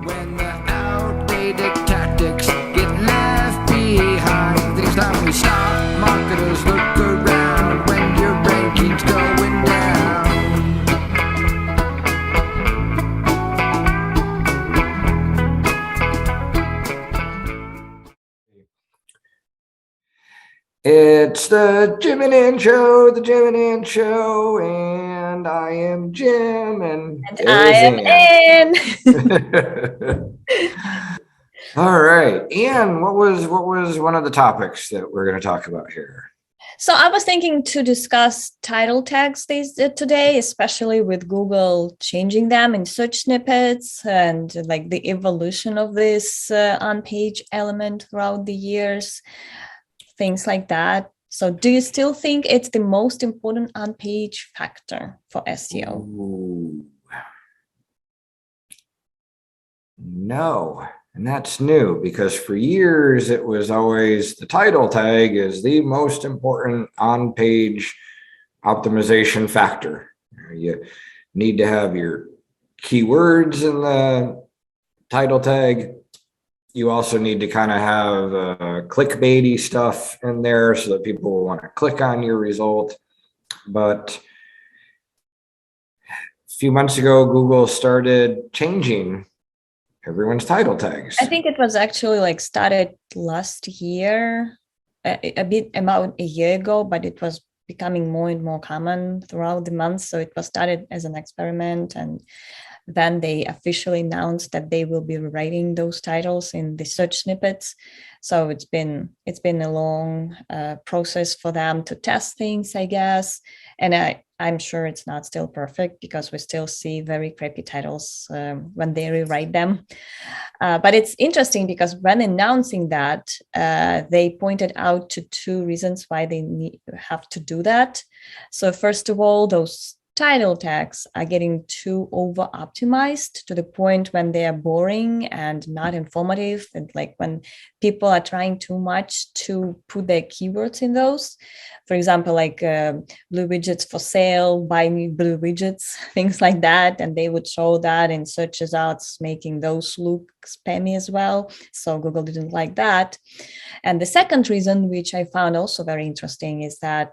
When the outdated tactics get left behind, it's time we stop. Marketers look around when your ranking's going down. It's the Jim and Ann Show, and I am Jim, and I am Ann. All right, Ann, what was one of the topics that we're going to talk about here? So I was thinking to discuss title tags today, especially with Google changing them in search snippets and like the evolution of this on-page element throughout the years, things like that. So do you still think it's the most important on-page factor for SEO? Ooh. No, and that's new because for years it was always the title tag is the most important on-page optimization factor. You need to have your keywords in the title tag. You also need to kind of have clickbaity stuff in there so that people will want to click on your result. But a few months ago, Google started changing everyone's title tags. I think it was actually like started last year, a bit about a year ago, but it was becoming more and more common throughout the months. So it was started as an experiment, and then they officially announced that they will be rewriting those titles in the search snippets. So it's been a long process for them to test things, I guess. And I'm sure it's not still perfect because we still see very crappy titles when they rewrite them. But it's interesting because when announcing that, they pointed out to two reasons why they have to do that. So first of all, those title tags are getting too over optimized to the point when they are boring and not informative, and like when people are trying too much to put their keywords in those. For example, like blue widgets for sale, buy me blue widgets, things like that, and they would show that in search results, making those look spammy as well. So Google didn't like that. And the second reason, which I found also very interesting, is that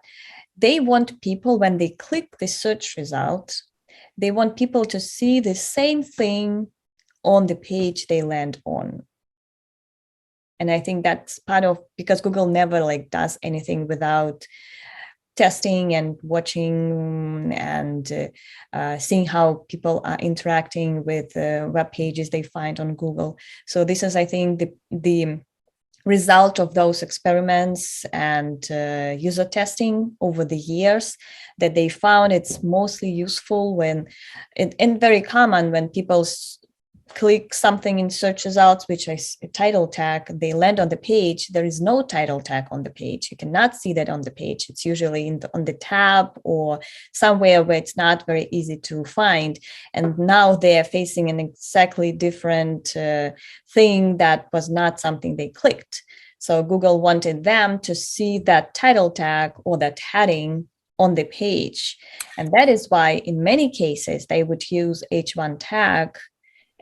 they want people, when they click the search result, they want people to see the same thing on the page they land on. And I think that's part of, because Google never like does anything without testing and watching and seeing how people are interacting with web pages they find on Google. So this is, I think, the result of those experiments and user testing over the years, that they found it's mostly useful when and very common when people click something in search results, which is a title tag, they land on the page, there is no title tag on the page. You cannot see that on the page. It's usually on the tab or somewhere where it's not very easy to find. And now they are facing an exactly different thing that was not something they clicked. So Google wanted them to see that title tag or that heading on the page. And that is why in many cases they would use H1 tag,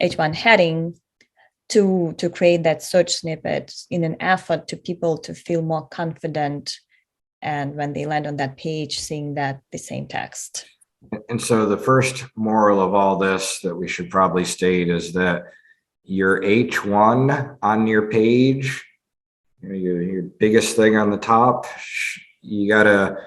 H1 heading to create that search snippet in an effort to people to feel more confident, and when they land on that page, seeing that the same text. And so the first moral of all this that we should probably state is that your H1 on your page, your biggest thing on the top, you got to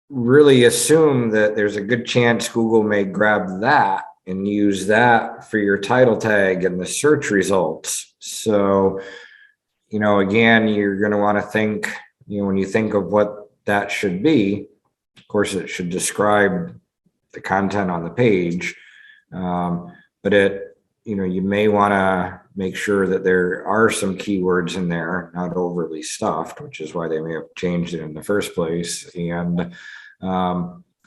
really assume that there's a good chance Google may grab that and use that for your title tag and the search results. So, again, you're going to want to think, when you think of what that should be, of course, it should describe the content on the page. But you may want to make sure that there are some keywords in there, not overly stuffed, which is why they may have changed it in the first place, and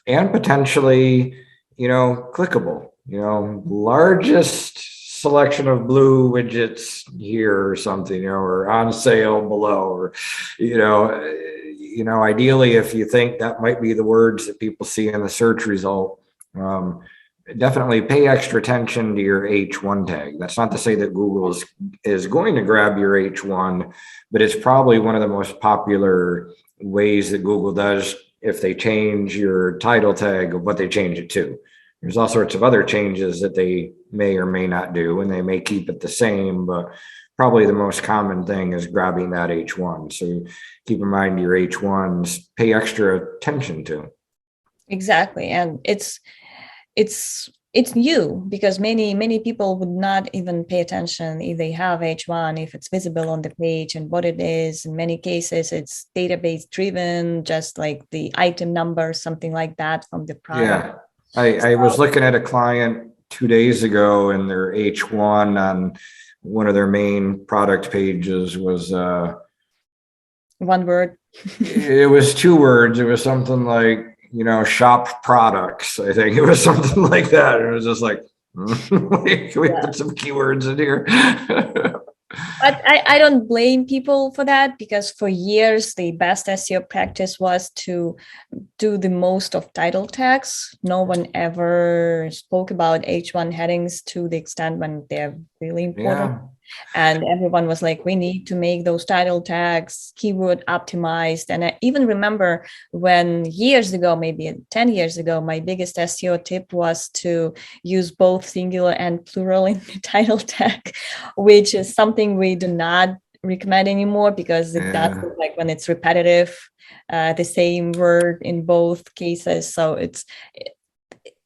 potentially, clickable. Largest selection of blue widgets here or something, or on sale below, or, ideally, if you think that might be the words that people see in the search result, definitely pay extra attention to your H1 tag. That's not to say that Google is going to grab your H1, but it's probably one of the most popular ways that Google does if they change your title tag of what they change it to. There's all sorts of other changes that they may or may not do, and they may keep it the same, but probably the most common thing is grabbing that H1. So keep in mind your H1s, pay extra attention to. Exactly. And it's new because many people would not even pay attention if they have H1, if it's visible on the page and what it is. In many cases, it's database driven, just like the item number, something like that from the product. Yeah. I was looking at a client 2 days ago, and their H1 on one of their main product pages was one word. It was 2 words. It was something like, shop products. I think it was something like that. It was just like, can we put some keywords in here? But I don't blame people for that, because for years, the best SEO practice was to do the most of title tags. No one ever spoke about H1 headings to the extent when they're really important. Yeah. And everyone was like, we need to make those title tags keyword optimized. And I even remember when years ago, maybe 10 years ago, my biggest SEO tip was to use both singular and plural in the title tag, which is something we do not recommend anymore, because it does look like when it's repetitive, the same word in both cases. So it's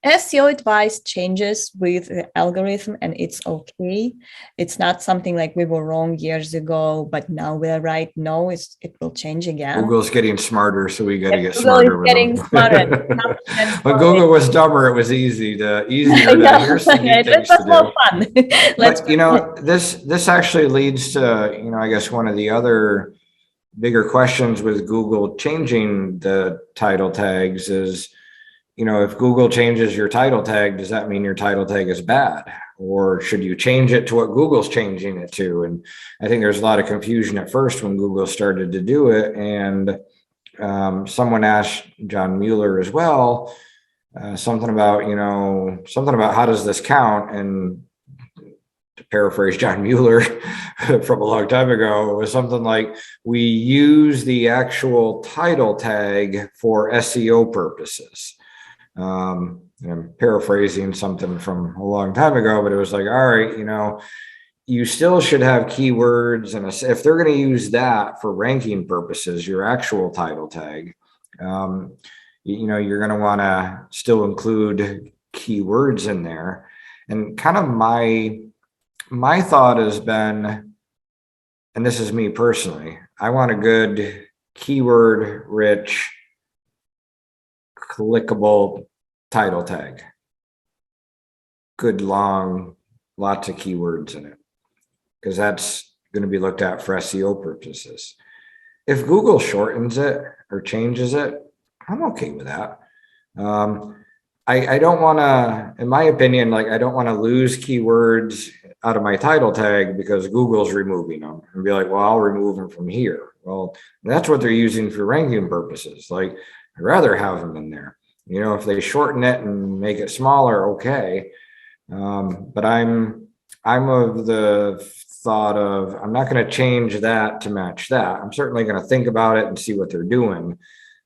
SEO advice changes with the algorithm, and it's okay. It's not something like we were wrong years ago, but now we're right. No, it will change again. Google's getting smarter, so we got to get Google smarter. Is getting smarter. When Google was dumber, it was easier to here's some neat things to do. More fun. But this actually leads to I guess one of the other bigger questions with Google changing the title tags is, if Google changes your title tag, does that mean your title tag is bad? Or should you change it to what Google's changing it to? And I think there's a lot of confusion at first when Google started to do it. And someone asked John Mueller as well, something about how does this count? And to paraphrase John Mueller from a long time ago, it was something like, we use the actual title tag for SEO purposes. I'm paraphrasing something from a long time ago, but it was like, all right, you still should have keywords, and if they're going to use that for ranking purposes, your actual title tag, you're going to want to still include keywords in there. And kind of my thought has been, and this is me personally, I want a good keyword rich, clickable title tag. Good, long, lots of keywords in it, because that's going to be looked at for SEO purposes. If Google shortens it or changes it, I'm okay with that. I don't want to, in my opinion, I don't want to lose keywords out of my title tag because Google's removing them, and be like, well, I'll remove them from here. Well, that's what they're using for ranking purposes. I'd rather have them in there. If they shorten it and make it smaller, okay. But I'm of the thought of, I'm not going to change that to match that. I'm certainly going to think about it and see what they're doing,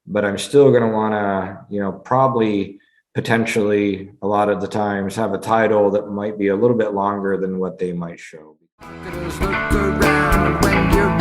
but I'm still going to want to, probably potentially a lot of the times have a title that might be a little bit longer than what they might show. Marketers look around when you're